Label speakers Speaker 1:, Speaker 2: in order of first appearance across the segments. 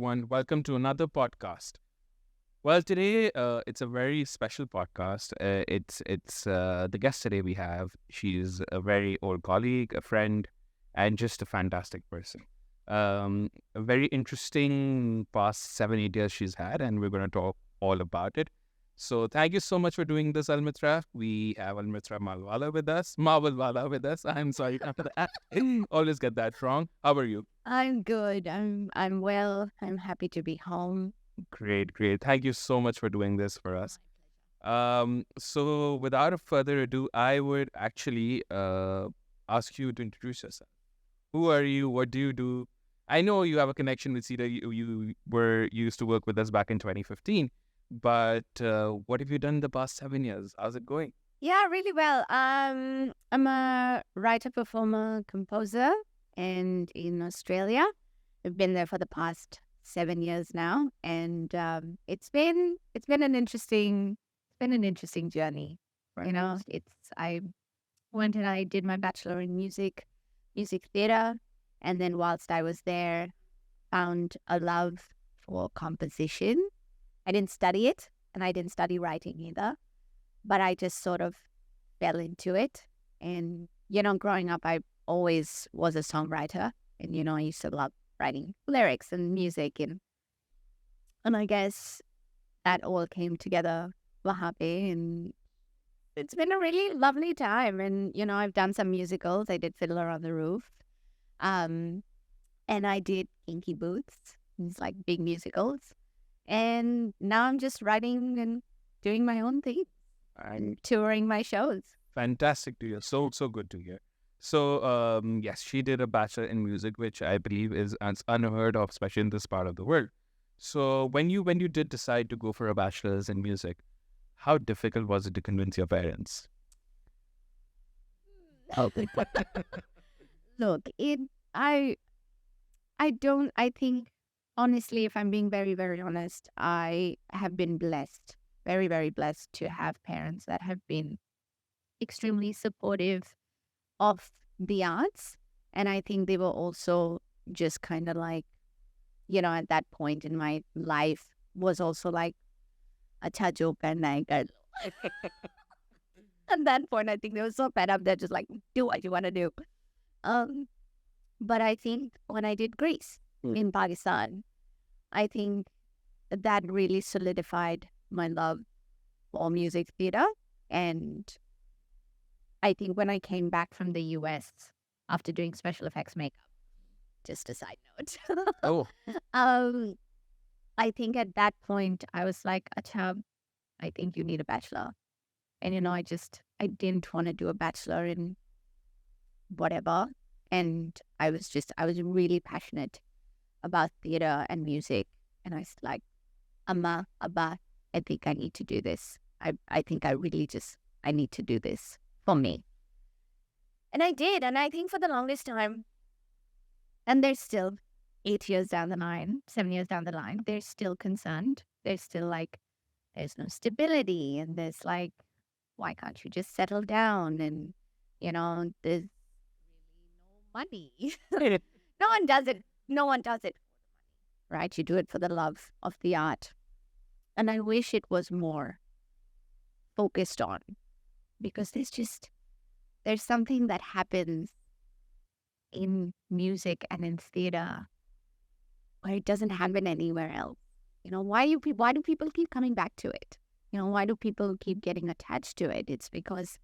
Speaker 1: everyone. Welcome to another podcast. Well, today it's a very special podcast. It's the guest today we have. She's a very old colleague, a friend, and just a fantastic person. A very interesting past 7 8 years she's had, and we're going to talk all about it. So thank you so much for doing this, Almitra. We have Almitra Mavalvala with us. Mavalvala with us. I'm sorry after that. Always get that wrong. How are you?
Speaker 2: I'm good. I'm well. I'm happy to be home.
Speaker 1: Great, great. Thank you so much for doing this for us. So without a further ado, I would actually ask you to introduce yourself. Who are you? What do you do? I know you have a connection with Cedar. You used to work with us back in 2015, but what have you done the past 7 years? How's it going?
Speaker 2: Yeah, really well. I'm a writer, performer, composer, and in Australia, I've been there for the past 7 years now, and it's been an interesting journey. I went and I did my bachelor in music theater, and then whilst I was there, found a love for composition. I didn't study it, and I didn't study writing either, but I just sort of fell into it. And, growing up, I always was a songwriter. And, I used to love writing lyrics and music. And I guess that all came together wahape. And it's been a really lovely time. And, I've done some musicals. I did Fiddler on the Roof. And I did Kinky Boots. It's like big musicals. And now I'm just writing and doing my own thing and touring my shows.
Speaker 1: Fantastic to hear. So good to hear. So yes, she did a bachelor in music, which I believe is unheard of, especially in this part of the world. So when you did decide to go for a bachelor's in music, how difficult was it to convince your parents?
Speaker 2: Look, I think, honestly, if I'm being very, very honest, I have been blessed, very, very blessed to have parents that have been extremely supportive of the arts. And I think they were also just kind of like, at that point in my life was also like, acha jo karna hai kar lo. At that point, I think they were so fed up. They're just like, do what you want to do. But I think when I did Greece in Pakistan, I think that really solidified my love for music theater. And I think when I came back from the US after doing special effects makeup, just a side note.
Speaker 1: Oh,
Speaker 2: I think at that point I was like, Acha, I think you need a bachelor. And I didn't want to do a bachelor in whatever. And I was really passionate about theater and music. And I was like, Amma, Abba, I think I need to do this. I think I need to do this for me. And I did. And I think for the longest time, and they're still 8 years down the line, 7 years down the line, they're still concerned. They're still like, there's no stability. And there's like, why can't you just settle down? And, there's really no money. No one does it. No one does it for the money, right? You do it for the love of the art. And I wish it was more focused on, because there's something that happens in music and in theater where it doesn't happen anywhere else. Why do people keep coming back to it? Why do people keep getting attached to it? It's because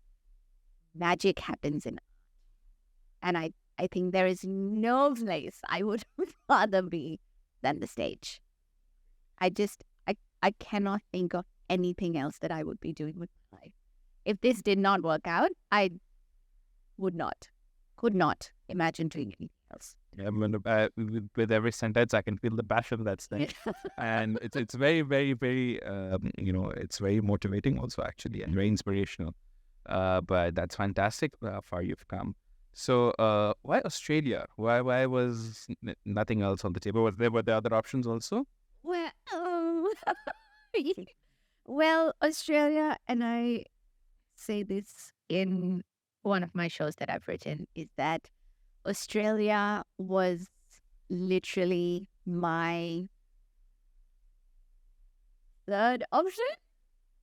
Speaker 2: magic happens in art. And I think there is no place I would rather be than the stage. I cannot think of anything else that I would be doing with my life. If this did not work out, I could not imagine doing anything else.
Speaker 1: yeah, with every sentence, I can feel the passion that's there, and it's very, very, very, it's very motivating also actually, and very inspirational. But that's fantastic how far you've come. So, why Australia? Why was nothing else on the table? Were there other options also?
Speaker 2: Well, Australia, and I say this in one of my shows that I've written, is that Australia was literally my third option.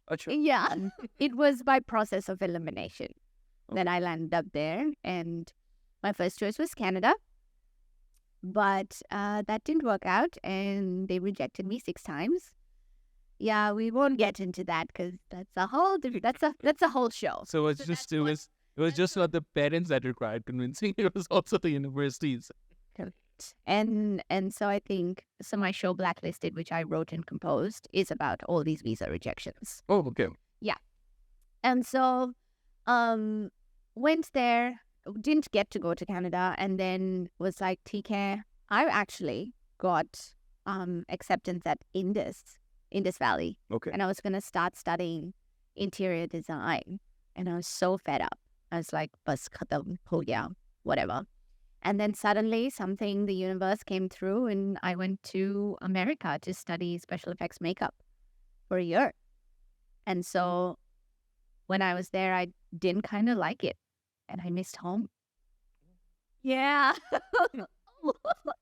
Speaker 1: Achha.
Speaker 2: Yeah, it was by process of elimination.
Speaker 1: Okay.
Speaker 2: Then I landed up there, and my first choice was Canada. But that didn't work out, and they rejected me 6 times. Yeah, we won't get into that because that's a whole that's a whole show.
Speaker 1: So it's
Speaker 2: So
Speaker 1: just
Speaker 2: that's
Speaker 1: it
Speaker 2: what-
Speaker 1: was it was
Speaker 2: that's
Speaker 1: just
Speaker 2: what-
Speaker 1: not the parents that required convincing. It was also the universities.
Speaker 2: Correct. And so I think my show Blacklisted, which I wrote and composed, is about all these visa rejections.
Speaker 1: Oh, okay.
Speaker 2: And so went there, didn't get to go to Canada, and then was like, TK, I actually got acceptance at Indus Valley.
Speaker 1: Okay.
Speaker 2: And I was gonna start studying interior design. And I was so fed up. I was like, bas khatam ho gaya, whatever. And then suddenly the universe came through, and I went to America to study special effects makeup for a year. And so when I was there, I didn't kind of like it, and I missed home. Yeah.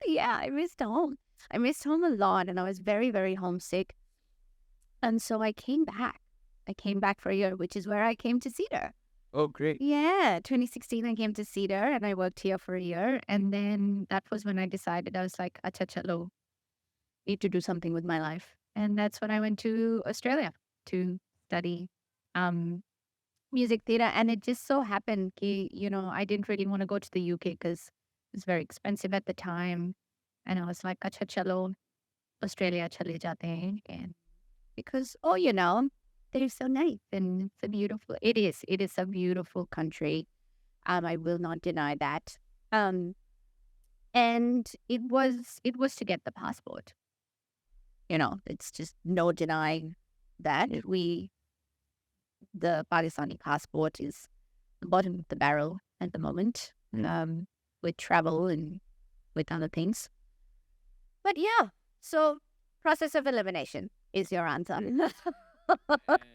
Speaker 2: Yeah, I missed home. I missed home a lot, and I was very, very homesick. And so I came back. I came back for a year, which is where I came to Cedar.
Speaker 1: Oh, great.
Speaker 2: Yeah, 2016, I came to Cedar, and I worked here for a year. And then that was when I decided, I was like, acha chalo, need to do something with my life. And that's when I went to Australia to study music theater. And it just so happened, I didn't really want to go to the UK because it was very expensive at the time. And I was like, acha chalo, Australia chale jate hain. And because, they're so nice, and it's a beautiful, it is a beautiful country. I will not deny that. And it was to get the passport. It's just no denying that the Pakistani passport is the bottom of the barrel at the moment, with travel and with other things. But yeah, so process of elimination is your answer.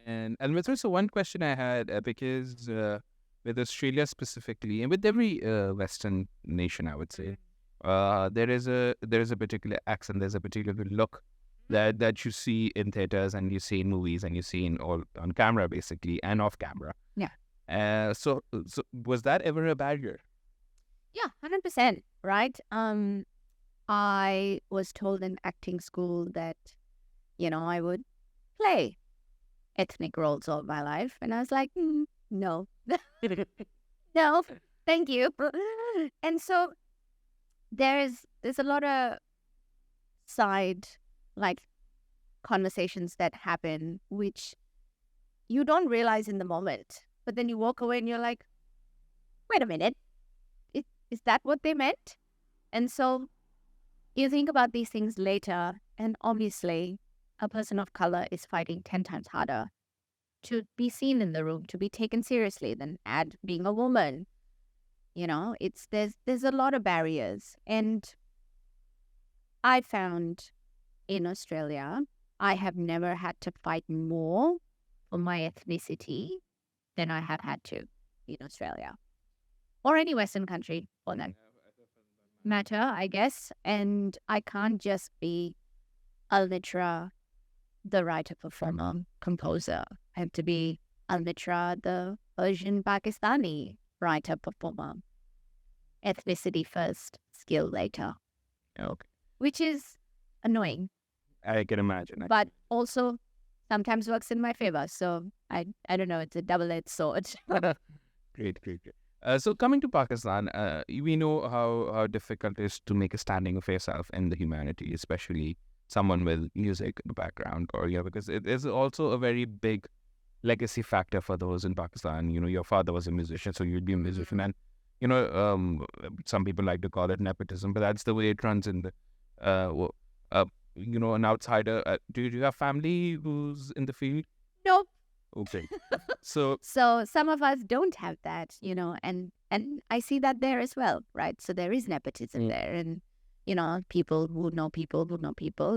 Speaker 1: And Almitra, so one question I had, because with Australia specifically, and with every Western nation, I would say, there is a particular accent, there's a particular look that you see in theaters, and you see in movies, and you see in all on camera, basically, and off camera.
Speaker 2: Yeah.
Speaker 1: So was that ever a barrier?
Speaker 2: Yeah, 100%, right? I was told in acting school that, I would play ethnic roles all my life. And I was like, no. No, thank you. And so there's a lot of side, like, conversations that happen, which you don't realize in the moment. But then you walk away and you're like, wait a minute. Is that what they meant? And so you think about these things later, and obviously a person of color is fighting 10 times harder to be seen in the room, to be taken seriously than being a woman. There's a lot of barriers. And I found in Australia, I have never had to fight more for my ethnicity than I have had to in Australia. Or any Western country for that matter, I guess. And I can't just be Almitra, the writer, performer, composer. I have to be Almitra, the Persian Pakistani writer, performer. Ethnicity first, skill later.
Speaker 1: Okay.
Speaker 2: Which is annoying,
Speaker 1: I can imagine.
Speaker 2: but also sometimes works in my favor. So I don't know, it's a double-edged sword.
Speaker 1: Great. So coming to Pakistan, we know how difficult it is to make a standing of yourself in the humanity, especially someone with music background, or because it is also a very big legacy factor for those in Pakistan. Your father was a musician, so you'd be a musician, and some people like to call it nepotism, but that's the way it runs in the an outsider. Do you have family who's in the field?
Speaker 2: Nope.
Speaker 1: Okay. So
Speaker 2: some of us don't have that, and I see that there as well, right? So there is nepotism there, and people who know people,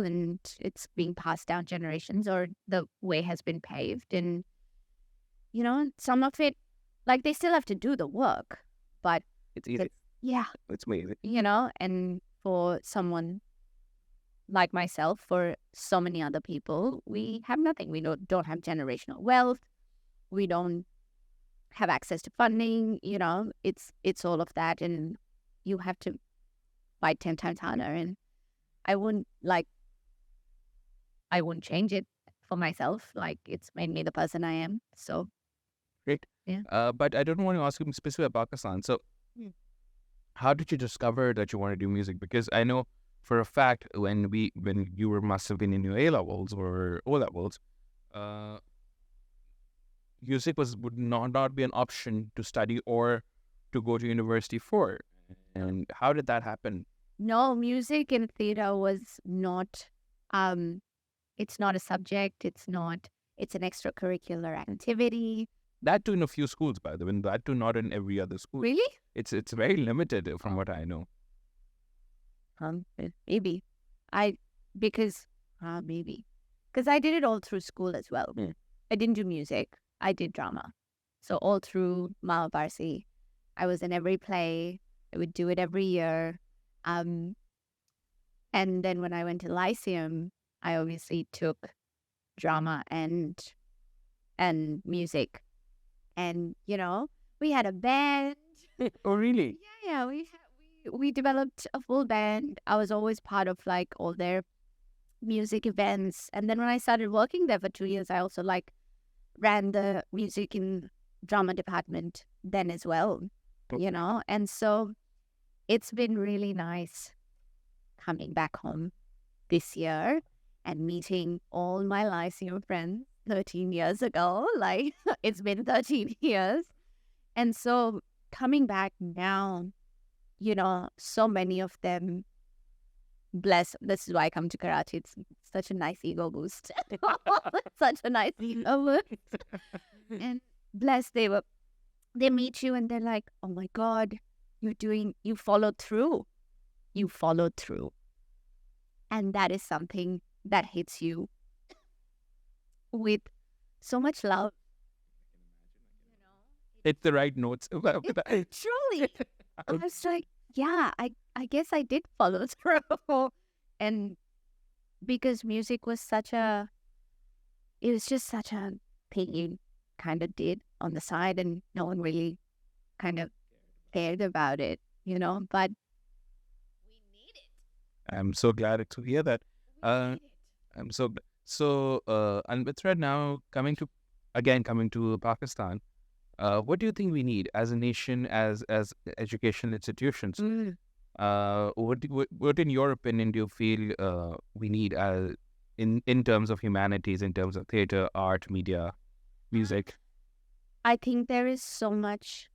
Speaker 2: and it's being passed down generations, or the way has been paved, and some of it, like, they still have to do the work, but
Speaker 1: it's easy.
Speaker 2: yeah,
Speaker 1: It's amazing.
Speaker 2: and for someone like myself, for so many other people, we have nothing. We don't have generational wealth. We don't have access to funding. It's all of that, and you have to fight 10 times harder. And I wouldn't change it for myself. Like, it's made me the person I am. So
Speaker 1: Great.
Speaker 2: yeah.
Speaker 1: But I don't want to ask you specifically about Pakistan. So how did you discover that you want to do music? Because I know for a fact when you must have been in your A levels or O levels, music would not be an option to study or to go to university for. And how did that happen?
Speaker 2: No, music and theater was not, it's not a subject. It's an extracurricular activity.
Speaker 1: That too in a few schools, by the way. That too not in every other school.
Speaker 2: Really?
Speaker 1: It's very limited from what I know.
Speaker 2: Maybe. Because I did it all through school as well. I didn't do music. I did drama. So all through Mavalvala, I was in every play. I would do it every year. And then when I went to Lyceum, I obviously took drama and music. And, we had a band.
Speaker 1: Oh, really?
Speaker 2: Yeah, we developed a full band. I was always part of like all their music events. And then when I started working there for 2 years, I also ran the music and drama department then as well, And so it's been really nice coming back home this year and meeting all my Lyceum friends 13 years ago. Like, it's been 13 years. And so coming back now, so many of them, this is why I come to Karachi. It's such a nice ego boost. Such a nice ego boost. And they meet you and they're like, oh my God, you followed through. You followed through. And that is something that hits you with so much love.
Speaker 1: Hit the right notes.
Speaker 2: Truly. I was like, yeah, I guess I did follow through. And because music was it was just such a thing you kind of did on the side, and no one really kind of cared about it, but we need it.
Speaker 1: I'm so glad to hear that. I'm so Almitra, now coming to Pakistan. What do you think we need as a nation, as educational institutions? What in your opinion do you feel we need in terms of humanities, in terms of theater, art, media, music?
Speaker 2: I think there is so much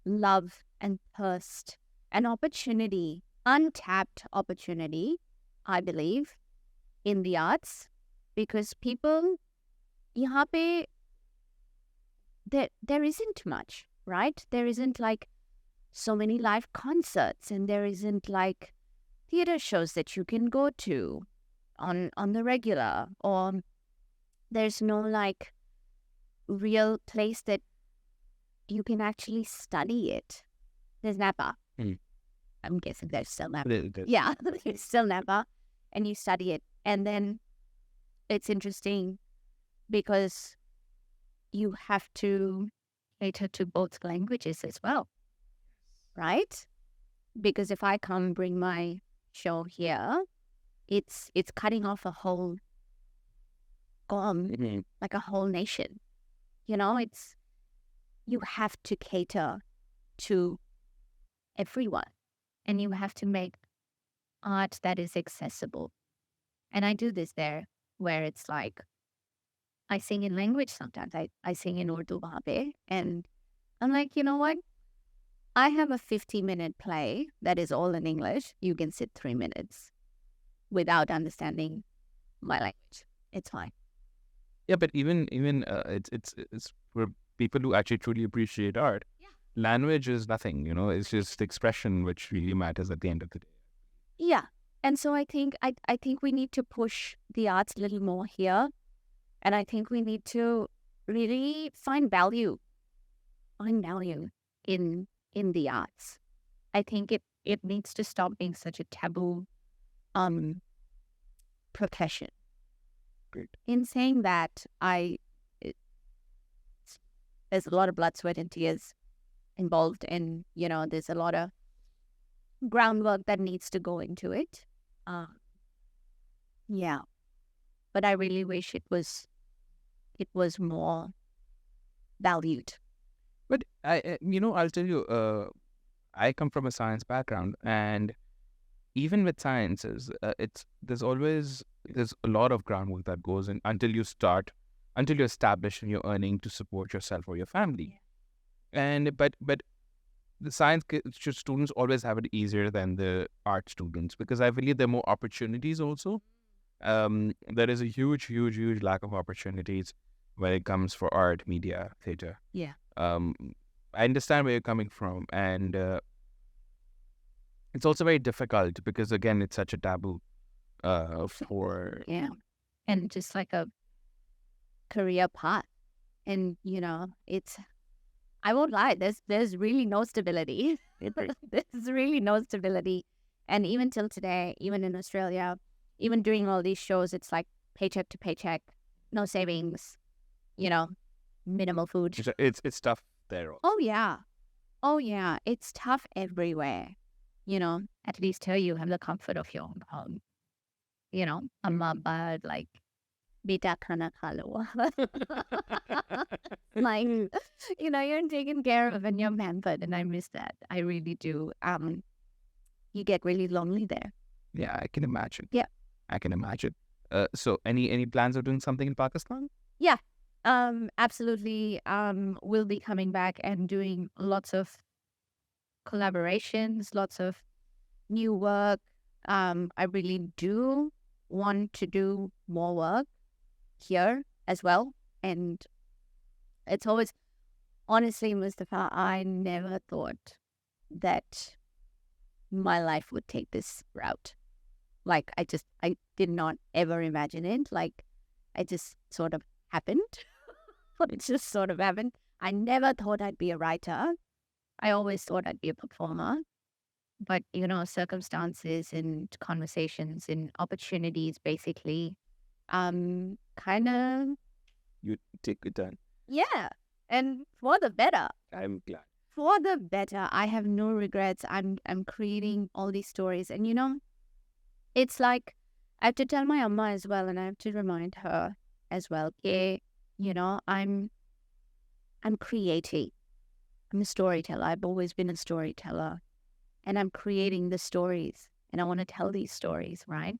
Speaker 2: love and thirst and opportunity, untapped opportunity, I believe, in the arts, because people, यहाँ पे, there isn't much, right? There isn't like so many live concerts, and there isn't like theater shows that you can go to on the regular, or there's no like real place that you can actually study it. There's NAPA. I'm guessing there's still NAPA. Yeah, there's still NAPA, and you study it. And then it's interesting because you have to cater to both languages as well, right? Because if I come bring my show here, it's cutting off a whole like a whole nation. You have to cater to everyone, and you have to make art that is accessible. And I do this there, where it's like, I sing in language sometimes. I sing in Urdu wahan, and I'm like, you know what? I have a 50-minute play that is all in English. You can sit 3 minutes without understanding my language. It's fine.
Speaker 1: Yeah, but even it's for people who actually truly appreciate art.
Speaker 2: Yeah.
Speaker 1: Language is nothing, it's just expression which really matters at the end of the day.
Speaker 2: Yeah. And so I think we need to push the arts a little more here. And I think we need to really find value in the arts. I think it needs to stop being such a taboo profession.
Speaker 1: Great.
Speaker 2: In saying that, there's a lot of blood, sweat, and tears involved, and there's a lot of groundwork that needs to go into it. Yeah, but I really wish it was more valued.
Speaker 1: But I'll tell you, I come from a science background, and even with sciences, there's a lot of groundwork that goes in until you establish and you're earning to support yourself or your family. And but the science students always have it easier than the art students, because I believe there are more opportunities also. There is a huge lack of opportunities when it comes for art, media, theater.
Speaker 2: Yeah.
Speaker 1: I understand where you're coming from, and it's also very difficult because, again, it's such a taboo for...
Speaker 2: Yeah. And just like a career path. And, it's, I won't lie, there's really no stability. There's really no stability. And even till today, even in Australia, even doing all these shows, it's like paycheck to paycheck, no savings, minimal food.
Speaker 1: It's tough there also.
Speaker 2: Oh yeah, it's tough everywhere. At least here you have the comfort of your own home. Amma ba, like, beta khana kha lo. Like, you're taken care of and you're pampered, and I miss that. I really do. You get really lonely there.
Speaker 1: Yeah, I can imagine.
Speaker 2: Yeah.
Speaker 1: I can imagine. So any plans of doing something in Pakistan?
Speaker 2: Yeah. Absolutely. We'll be coming back and doing lots of collaborations, lots of new work. I really do want to do more work here as well. And it's always, honestly, Mustafa, I never thought that my life would take this route. Like, I did not ever imagine it. Like, it just sort of happened. It just sort of happened. I never thought I'd be a writer. I always thought I'd be a performer. But, circumstances and conversations and opportunities basically kind of...
Speaker 1: You take it done.
Speaker 2: Yeah. And for the better.
Speaker 1: I'm glad.
Speaker 2: For the better. I have no regrets. I'm creating all these stories. And, it's like I have to tell my amma as well, and I have to remind her as well. Okay, I'm creating. I'm a storyteller. I've always been a storyteller, and I'm creating the stories, and I want to tell these stories, right?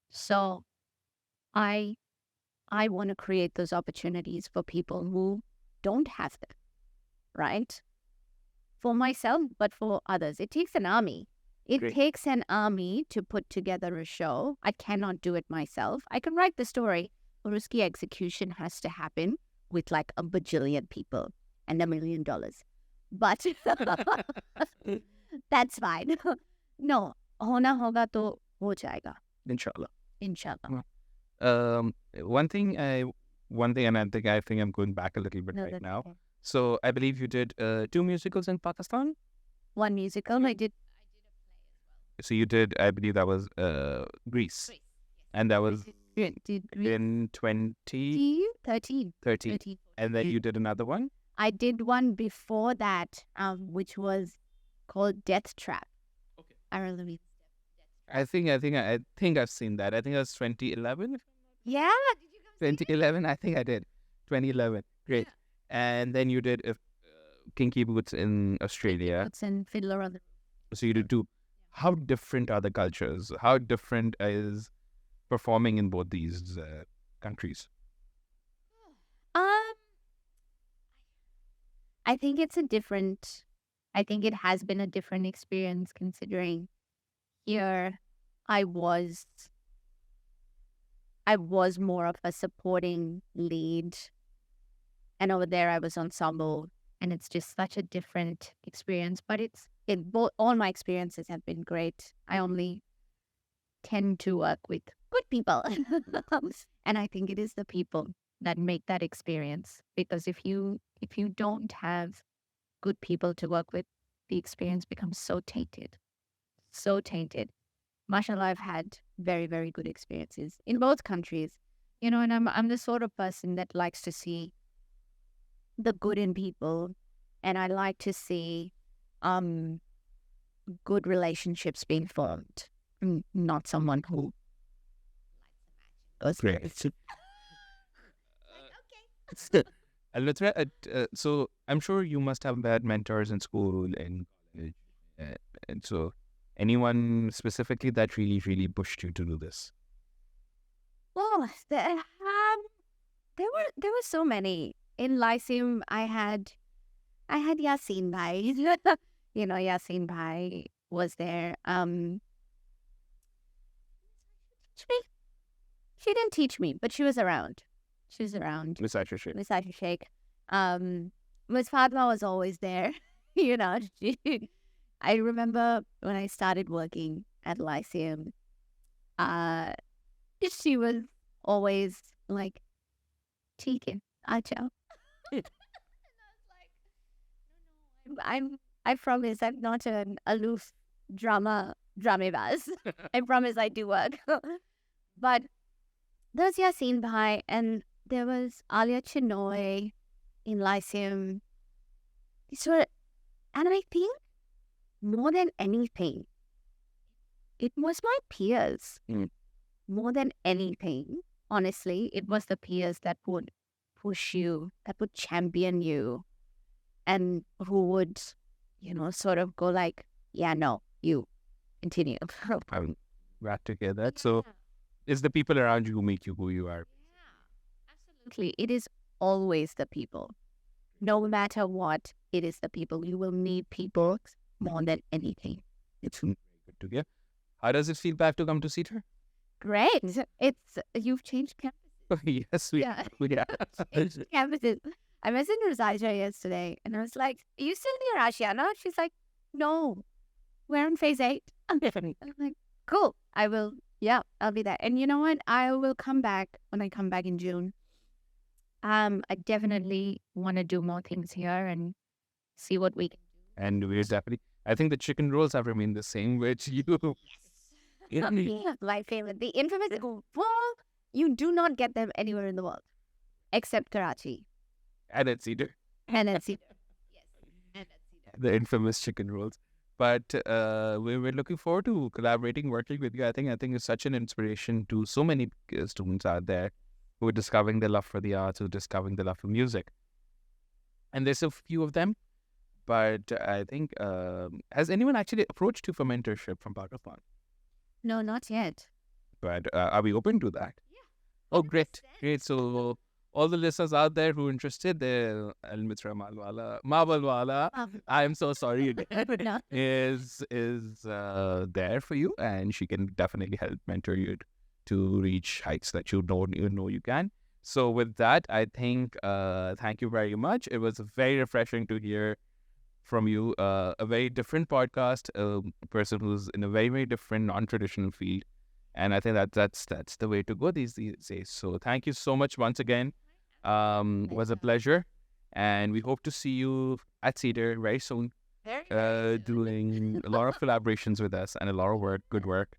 Speaker 2: So, I want to create those opportunities for people who don't have them, right? For myself, but for others. It takes an army. It takes an army to put together a show. I cannot do it myself. I can write the story, but risky execution has to happen with like a bajillion people and $1 million. But that's fine. No, hona hoga to ho jayega. Inshallah.
Speaker 1: One thing, and I think I'm going back a little bit right now. Okay. So I believe you did 2 musicals in Pakistan?
Speaker 2: 1 musical. I did.
Speaker 1: So you did, I believe that was Greece. Yes. And that was in
Speaker 2: 2013.
Speaker 1: 13. And then you did another one?
Speaker 2: I did one before that, which was called Death Trap.
Speaker 1: Okay.
Speaker 2: I really
Speaker 1: I think I've seen that. I think it was 2011.
Speaker 2: Yeah, did you come
Speaker 1: 2011? I think I did. 2011. Great. Yeah. And then you did Kinky Boots in Australia.
Speaker 2: Boots and Fiddler on the Roof.
Speaker 1: So you did 2. How different are the cultures? How different is performing in both these countries?
Speaker 2: I think it has been a different experience, considering here I was more of a supporting lead, and over there I was ensemble, and it's just such a different experience. But all my experiences have been great. I only tend to work with good people. And I think it is the people that make that experience. Because if you don't have good people to work with, the experience becomes so tainted. So tainted. mashallah, I've had very, very good experiences in both countries. And I'm the sort of person that likes to see the good in people, and I like to see good relationships being formed. Not someone who goes
Speaker 1: Great.
Speaker 2: okay.
Speaker 1: Almitra, so I'm sure you must have had mentors in school and college, and so anyone specifically that really, really pushed you to do this?
Speaker 2: Well, there were so many. In Lyceum, I had Yasin Bhai. Yasin Bhai was there. She didn't teach me, but she was around. She was around.
Speaker 1: Miss Aisha.
Speaker 2: Miss Aisha Sheikh. Miss Fatma was always there. I remember when I started working at Lyceum, she was always like, "ठीक है, आजा." And I was like, "No, I promise I'm not an aloof dramebaz. I promise I do work." But there was Yasin Bhai, and there was Alia Chinoy in Lyceum. And I think more than anything, it was my peers. More than anything, honestly, it was the peers that would push you, that would champion you, and who would, sort of go like, "Yeah, no, you continue."
Speaker 1: I'm glad to hear that. So it's the people around you who make you who you are.
Speaker 2: Yeah, absolutely. It is always the people. No matter what, it is the people. You will need people more than anything.
Speaker 1: It's very good to hear. How does it feel back to come to see her?
Speaker 2: Great. You've changed campuses.
Speaker 1: Yes, we
Speaker 2: Yeah.
Speaker 1: have.
Speaker 2: Campuses. I messaged Raja yesterday, and I was like, "Are you still near Ashiana?" She's like, "No, we're on phase 8. I'm like, "Cool. I will. Yeah, I'll be there." And you know what? I will come back when I come back in June. I definitely want to do more things here and see what we can do.
Speaker 1: And we're definitely, I think the chicken rolls have remained the same, which you.
Speaker 2: Yes. My favorite. The infamous. Well, you do not get them anywhere in the world except Karachi.
Speaker 1: And at Cedar.
Speaker 2: And at Cedar. Yes. And at Cedar.
Speaker 1: The infamous chicken rolls. But we're looking forward to collaborating, working with you. I think it's such an inspiration to so many students out there who are discovering their love for the arts, who are discovering their love for music. And there's a few of them, but I think, has anyone actually approached you for mentorship from Pakistan?
Speaker 2: No, not yet.
Speaker 1: But are we open to that?
Speaker 2: Yeah.
Speaker 1: Oh, great.
Speaker 2: 100%.
Speaker 1: Great. So all the listeners out there who are interested, they're Almitra Mavalvala. I am so sorry again.
Speaker 2: No.
Speaker 1: is there for you, and she can definitely help mentor you to reach heights that you don't even know you can. So with that, I think thank you very much. It was very refreshing to hear from you, a very different podcast, a person who's in a very, very different, non-traditional field. And I think that's the way to go these days. So thank you so much once again. It was a pleasure. And we hope to see you at Cedar very soon, doing a lot of collaborations with us and a lot of work, good work,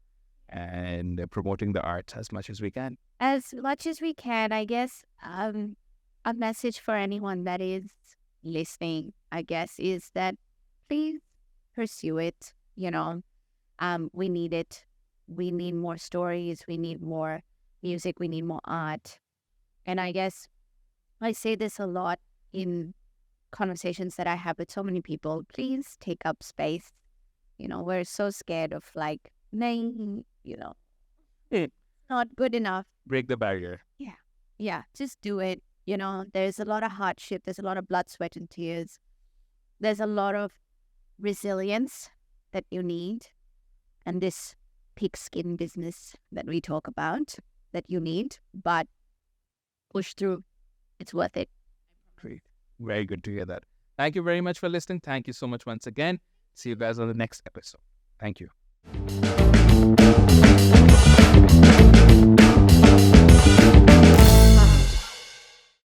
Speaker 1: and promoting the arts as much as we can.
Speaker 2: As much as we can, I guess. A message for anyone that is listening, I guess, is that please pursue it. We need it. We need more stories. We need more music. We need more art. And I guess I say this a lot in conversations that I have with so many people. Please take up space. We're so scared of like, not good enough.
Speaker 1: Break the barrier.
Speaker 2: Yeah, just do it. There's a lot of hardship. There's a lot of blood, sweat, and tears. There's a lot of resilience that you need. And this pigskin business that we talk about that you need, but push through. It's worth it.
Speaker 1: Great. Very good to hear that. Thank you very much for listening. Thank you so much once again. See you guys on the next episode. Thank you.